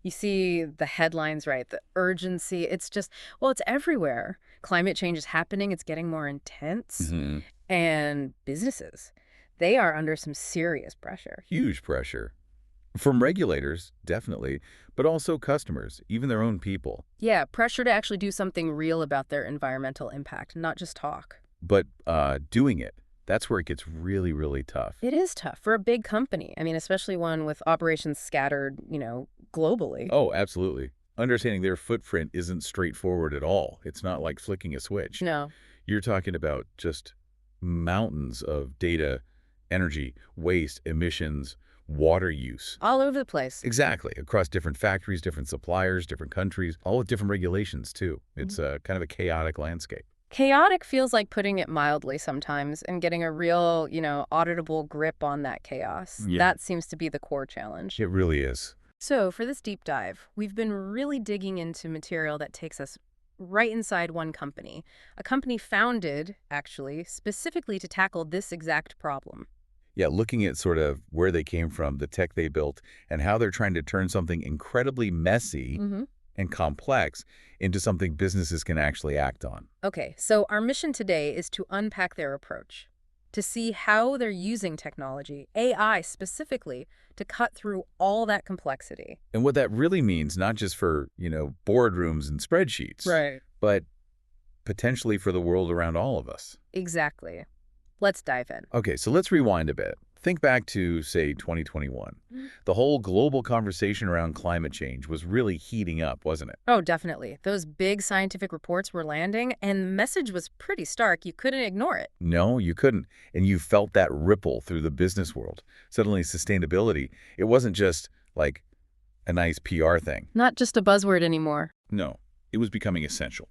You see the headlines, right? The urgency. It's just, well, it's everywhere. Climate change is happening. It's getting more intense. Hmm. And businesses, they are under some serious pressure. Huge pressure. From regulators, definitely, but also customers, even their own people. Yeah, pressure to actually do something real about their environmental impact, not just talk. But doing it, that's where it gets really, really tough. It is tough for a big company. I mean, especially one with operations scattered, globally. Oh, absolutely. Understanding their footprint isn't straightforward at all. It's not like flicking a switch. No. You're talking about just mountains of data, energy, waste, emissions, water use. All over the place. Exactly. Across different factories, different suppliers, different countries, all with different regulations, too. It's kind of a chaotic landscape. Chaotic feels like putting it mildly sometimes, and getting a real, auditable grip on that chaos. Yeah. That seems to be the core challenge. It really is. So for this deep dive, we've been really digging into material that takes us right inside one company. A company founded, actually, specifically to tackle this exact problem. Yeah, looking at sort of where they came from, the tech they built, and how they're trying to turn something incredibly messy and complex into something businesses can actually act on. Okay, so our mission today is to unpack their approach, to see how they're using technology, AI specifically, to cut through all that complexity. And what that really means, not just for, boardrooms and spreadsheets, Right. but potentially for the world around all of us. Exactly. Let's dive in. Okay, so let's rewind a bit. Think back to, say, 2021. The whole global conversation around climate change was really heating up, wasn't it? Oh, definitely. Those big scientific reports were landing, and the message was pretty stark. You couldn't ignore it. No, you couldn't. And you felt that ripple through the business world. Suddenly, sustainability, it wasn't just like a nice PR thing. Not just a buzzword anymore. No, it was becoming essential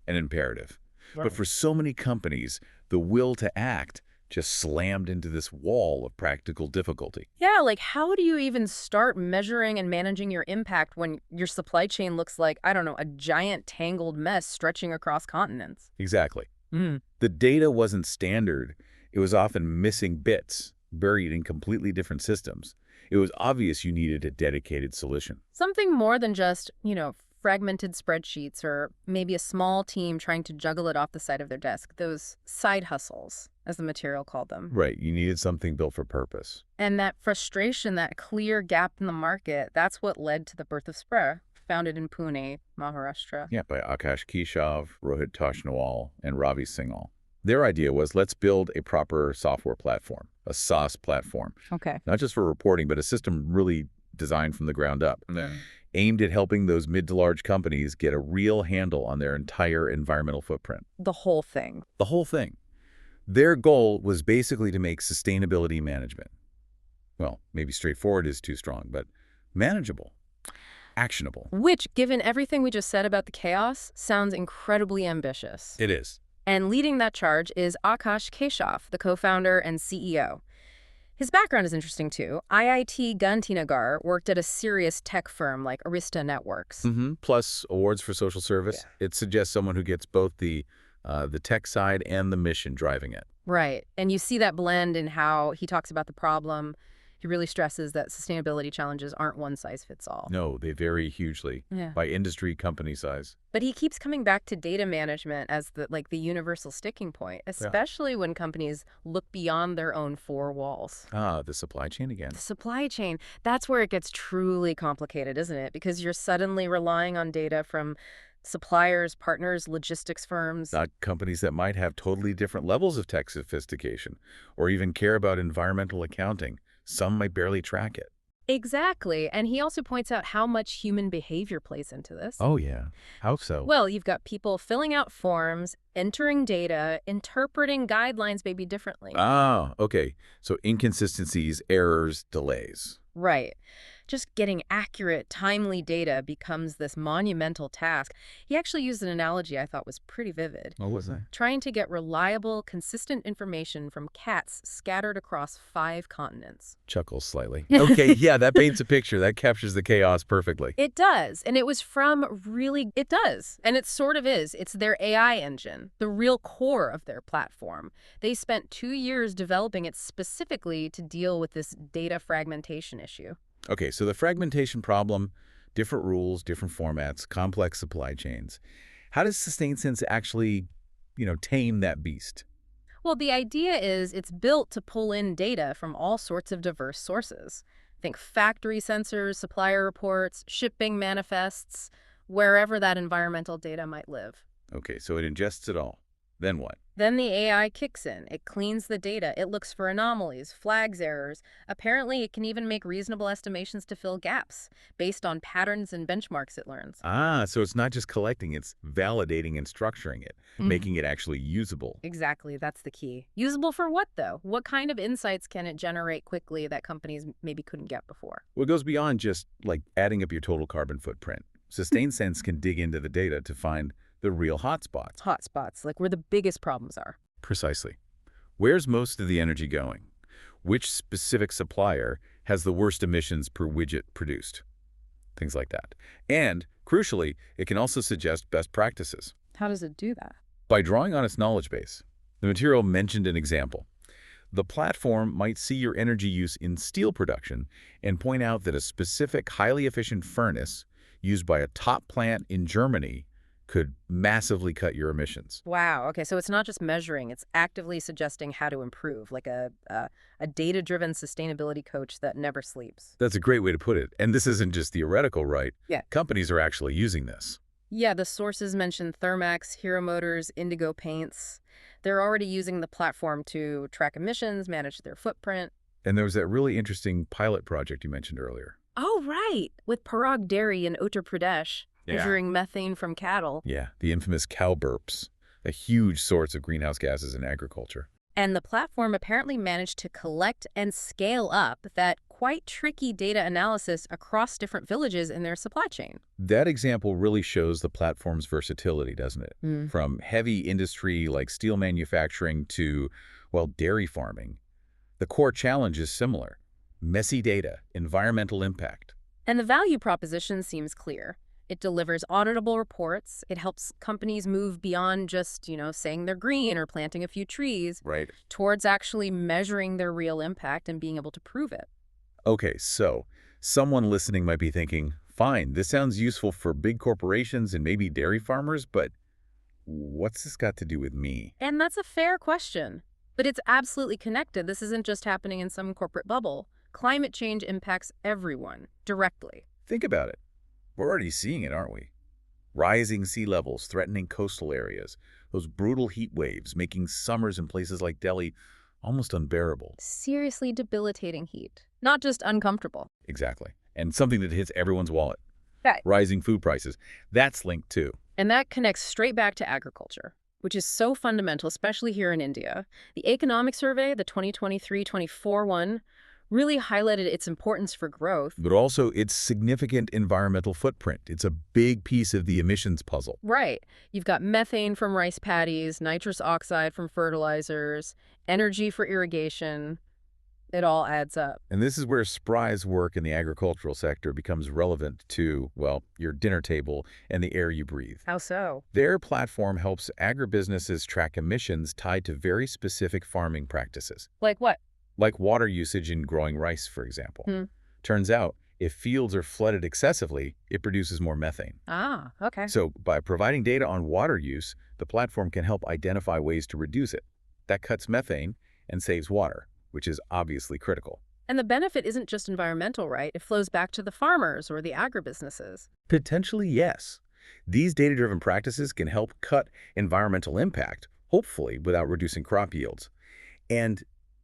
and imperative. But for so many companies, the will to act just slammed into this wall of practical difficulty. Yeah, like how do you even start measuring and managing your impact when your supply chain looks like, I don't know, a giant tangled mess stretching across continents? Exactly. Mm. The data wasn't standard. It was often missing bits, buried in completely different systems. It was obvious you needed a dedicated solution. Something more than just, fragmented spreadsheets or maybe a small team trying to juggle it off the side of their desk. Those side hustles, as the material called them. Right, you needed something built for purpose. And that frustration, that clear gap in the market, that's what led to the birth of Sprih, founded in Pune, Maharashtra. Yeah, by Akash Keshav, Rohit Toshnawal, and Ravi Singhal. Their idea was, let's build a proper software platform, a SaaS platform. Okay. Not just for reporting, but a system really designed from the ground up. Yeah. Aimed at helping those mid to large companies get a real handle on their entire environmental footprint. The whole thing. The whole thing. Their goal was basically to make sustainability management, well, maybe straightforward is too strong, but manageable, actionable. Which, given everything we just said about the chaos, sounds incredibly ambitious. It is. And leading that charge is Akash Keshav, the co-founder and CEO. His background is interesting, too. IIT Gandhinagar worked at a serious tech firm like Arista Networks. Plus awards for social service. Yeah. It suggests someone who gets both the tech side and the mission driving it. Right. And you see that blend in how he talks about the problem. He really stresses that sustainability challenges aren't one size fits all. No, they vary hugely by industry, company size. But he keeps coming back to data management as the universal sticking point, especially when companies look beyond their own four walls. Ah, the supply chain again. The supply chain, that's where it gets truly complicated, isn't it? Because you're suddenly relying on data from suppliers, partners, logistics firms. Not companies that might have totally different levels of tech sophistication or even care about environmental accounting. Some might barely track it. Exactly. And he also points out how much human behavior plays into this. Oh, yeah. How so? Well, you've got people filling out forms, entering data, interpreting guidelines maybe differently. Ah, okay. So inconsistencies, errors, delays. Right. Just getting accurate, timely data becomes this monumental task. He actually used an analogy I thought was pretty vivid. What was that? Trying to get reliable, consistent information from cats scattered across 5 continents. Chuckles slightly. Okay, yeah, that paints a picture. That captures the chaos perfectly. It does. And it was from it does. And it sort of is. It's their AI engine, the real core of their platform. They spent 2 years developing it specifically to deal with this data fragmentation issue. Okay, so the fragmentation problem, Different rules, different formats, complex supply chains. How does SustainSense actually, tame that beast? Well, the idea is it's built to pull in data from all sorts of diverse sources. Think factory sensors, supplier reports, shipping manifests, wherever that environmental data might live. Okay, so it ingests it all. Then what? Then the AI kicks in. It cleans the data. It looks for anomalies, flags errors. Apparently, it can even make reasonable estimations to fill gaps based on patterns and benchmarks it learns. Ah, so it's not just collecting, it's validating and structuring it, Mhm. making it actually usable. Exactly, that's the key. Usable for what, though? What kind of insights can it generate quickly that companies maybe couldn't get before? Well, it goes beyond just like adding up your total carbon footprint. SustainSense can dig into the data to find the real hotspots. Hotspots, like where the biggest problems are. Precisely. Where's most of the energy going? Which specific supplier has the worst emissions per widget produced? Things like that. And, crucially, it can also suggest best practices. How does it do that? By drawing on its knowledge base, the material mentioned an example. The platform might see your energy use in steel production and point out that a specific highly efficient furnace used by a top plant in Germany could massively cut your emissions. Wow, okay, so it's not just measuring, it's actively suggesting how to improve, like a data-driven sustainability coach that never sleeps. That's a great way to put it. And this isn't just theoretical, right? Yeah. Companies are actually using this. Yeah, the sources mentioned Thermax, Hero Motors, Indigo Paints. They're already using the platform to track emissions, manage their footprint. And there was that really interesting pilot project you mentioned earlier. Oh, right, with Parag Dairy in Uttar Pradesh, Yeah. measuring methane from cattle. Yeah, the infamous cow burps, a huge source of greenhouse gases in agriculture. And the platform apparently managed to collect and scale up that quite tricky data analysis across different villages in their supply chain. That example really shows the platform's versatility, doesn't it? Mm. From heavy industry like steel manufacturing to, well, dairy farming. The core challenge is similar. Messy data, environmental impact. And the value proposition seems clear. It delivers auditable reports. It helps companies move beyond just, saying they're green or planting a few trees Right. towards actually measuring their real impact and being able to prove it. Okay, so someone listening might be thinking, fine, this sounds useful for big corporations and maybe dairy farmers, but what's this got to do with me? And that's a fair question. But it's absolutely connected. This isn't just happening in some corporate bubble. Climate change impacts everyone directly. Think about it. We're already seeing it, aren't we? Rising sea levels threatening coastal areas, those brutal heat waves making summers in places like Delhi almost unbearable. Seriously debilitating heat. Not just uncomfortable. Exactly. And something that hits everyone's wallet. Right. Rising food prices. That's linked too. And that connects straight back to agriculture, which is so fundamental, especially here in India. The economic survey, the 2023-24 one, really highlighted its importance for growth. But also its significant environmental footprint. It's a big piece of the emissions puzzle. Right. You've got methane from rice paddies, nitrous oxide from fertilizers, energy for irrigation. It all adds up. And this is where Sprih's work in the agricultural sector becomes relevant to, well, your dinner table and the air you breathe. How so? Their platform helps agribusinesses track emissions tied to very specific farming practices, Like what? like water usage in growing rice, for example. Hmm. Turns out, if fields are flooded excessively, it produces more methane. Ah, okay. So by providing data on water use, the platform can help identify ways to reduce it. That cuts methane and saves water, which is obviously critical. And the benefit isn't just environmental, right? It flows back to the farmers or the agribusinesses. Potentially, yes. These data-driven practices can help cut environmental impact, hopefully without reducing crop yields. And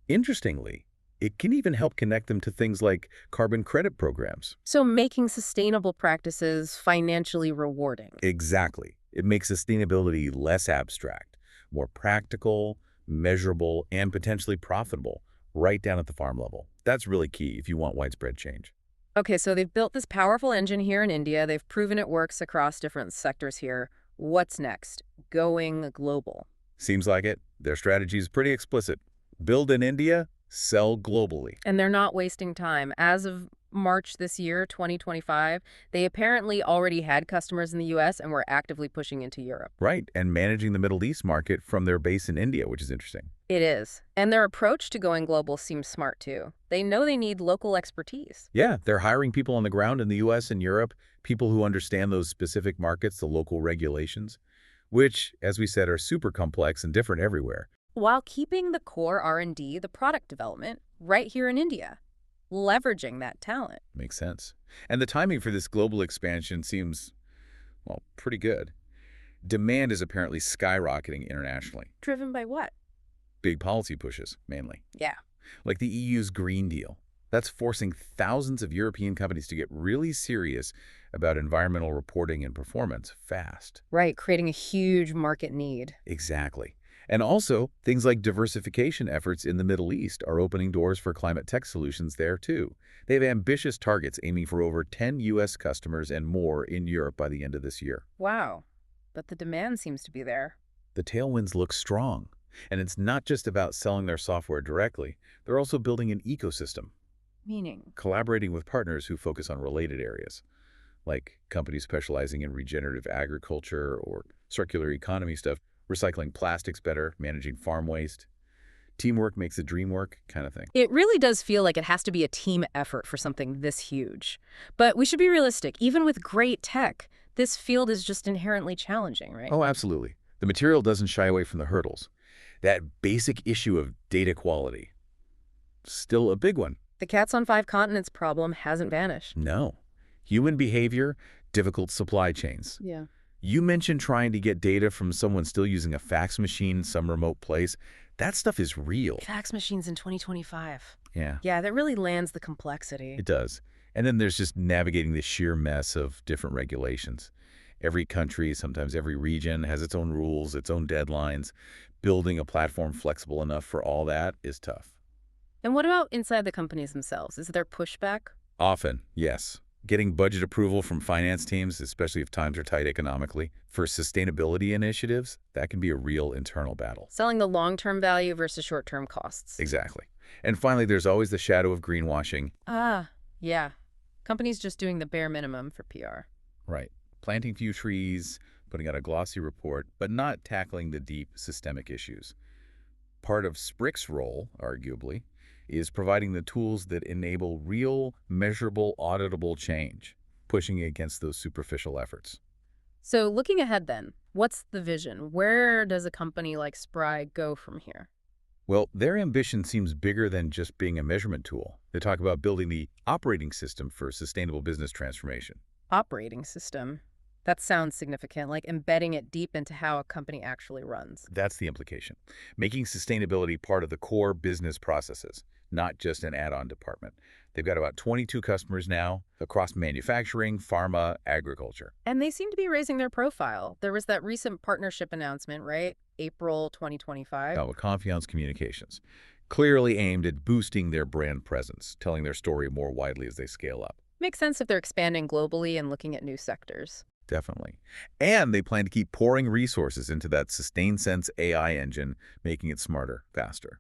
interestingly, it can even help connect them to things like carbon credit programs. So making sustainable practices financially rewarding. Exactly. It makes sustainability less abstract, more practical, measurable, and potentially profitable, right down at the farm level. That's really key if you want widespread change. Okay, so they've built this powerful engine here in India. They've proven it works across different sectors here. What's next? Going global. Seems like it. Their strategy is pretty explicit. Build in India, sell globally. And they're not wasting time. As of March this year, 2025, they apparently already had customers in the US and were actively pushing into Europe. Right, and managing the Middle East market from their base in India, which is interesting. It is. And their approach to going global seems smart too. They know they need local expertise. Yeah, they're hiring people on the ground in the US and Europe, people who understand those specific markets, the local regulations, which, as we said, are super complex and different everywhere. While keeping the core R&D, the product development, right here in India, leveraging that talent. Makes sense. And the timing for this global expansion seems, well, pretty good. Demand is apparently skyrocketing internationally. Driven by what? Big policy pushes, mainly. Yeah. Like the EU's Green Deal. That's forcing thousands of European companies to get really serious about environmental reporting and performance fast. Right, creating a huge market need. Exactly. And also, things like diversification efforts in the Middle East are opening doors for climate tech solutions there, too. They have ambitious targets aiming for over 10 U.S. customers and more in Europe by the end of this year. Wow. But the demand seems to be there. The tailwinds look strong. And it's not just about selling their software directly. They're also building an ecosystem, Meaning? collaborating with partners who focus on related areas, like companies specializing in regenerative agriculture or circular economy stuff, recycling plastics better, managing farm waste. Teamwork makes the dream work kind of thing. It really does feel like it has to be a team effort for something this huge. But we should be realistic. Even with great tech, this field is just inherently challenging, right? Oh, absolutely. The material doesn't shy away from the hurdles. That basic issue of data quality, still a big one. The cats on 5 continents problem hasn't vanished. No. Human behavior, difficult supply chains. Yeah. You mentioned trying to get data from someone still using a fax machine in some remote place. That stuff is real. Fax machines in 2025. Yeah, Yeah, that really lands the complexity. it does. And then there's just navigating the sheer mess of different regulations. Every country, sometimes every region, has its own rules, its own deadlines. Building a platform flexible enough for all that is tough. And what about inside the companies themselves? Is there pushback? Often, yes. Getting budget approval from finance teams, especially if times are tight economically, for sustainability initiatives, that can be a real internal battle. Selling the long-term value versus short-term costs. Exactly. And finally, there's always the shadow of greenwashing. Ah, yeah. Companies just doing the bare minimum for PR. Right. Planting few trees, putting out a glossy report, but not tackling the deep systemic issues. Part of Sprih's role, arguably, is providing the tools that enable real, measurable, auditable change, pushing against those superficial efforts. So looking ahead then, what's the vision? Where does a company like Sprih go from here? Well, their ambition seems bigger than just being a measurement tool. They talk about building the operating system for sustainable business transformation. Operating system. That sounds significant, like embedding it deep into how a company actually runs. That's the implication. Making sustainability part of the core business processes, not just an add-on department. They've got about 22 customers now across manufacturing, pharma, agriculture. And they seem to be raising their profile. There was that recent partnership announcement, right? April 2025. With Confiance Communications, clearly aimed at boosting their brand presence, telling their story more widely as they scale up. Makes sense if they're expanding globally and looking at new sectors. Definitely. And they plan to keep pouring resources into that SustainSense AI engine, making it smarter, faster.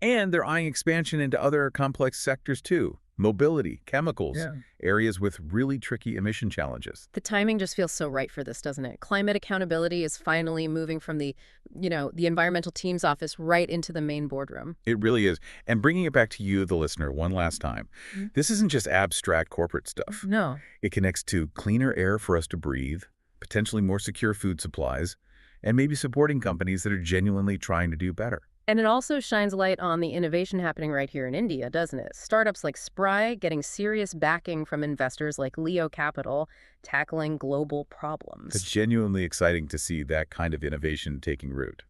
And they're eyeing expansion into other complex sectors too. Mobility, chemicals, areas with really tricky emission challenges. The timing just feels so right for this, doesn't it? Climate accountability is finally moving from the environmental team's office right into the main boardroom. It really is. And bringing it back to you, the listener, one last time. This isn't just abstract corporate stuff. No. It connects to cleaner air for us to breathe, potentially more secure food supplies, and maybe supporting companies that are genuinely trying to do better. And it also shines light on the innovation happening right here in India, doesn't it? Startups like Sprih getting serious backing from investors like Leo Capital, tackling global problems. It's genuinely exciting to see that kind of innovation taking root.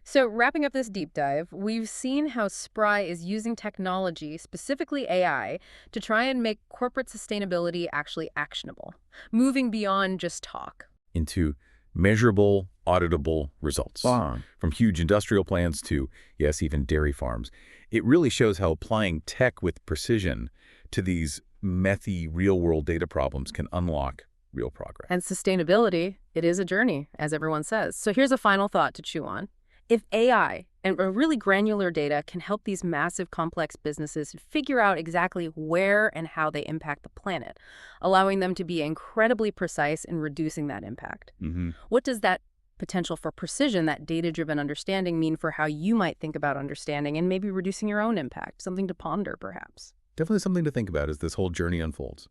So wrapping up this deep dive, we've seen how Sprih is using technology, specifically AI, to try and make corporate sustainability actually actionable, moving beyond just talk. Into measurable, auditable results. From huge industrial plants to, yes, even dairy farms. It really shows how applying tech with precision to these methy real-world data problems can unlock real progress. And sustainability, it is a journey, as everyone says. So here's a final thought to chew on. If AI and a really granular data can help these massive complex businesses figure out exactly where and how they impact the planet, allowing them to be incredibly precise in reducing that impact. Hmm. What does that potential for precision, that data-driven understanding, mean for how you might think about understanding and maybe reducing your own impact? Something to ponder, perhaps. Definitely something to think about as this whole journey unfolds.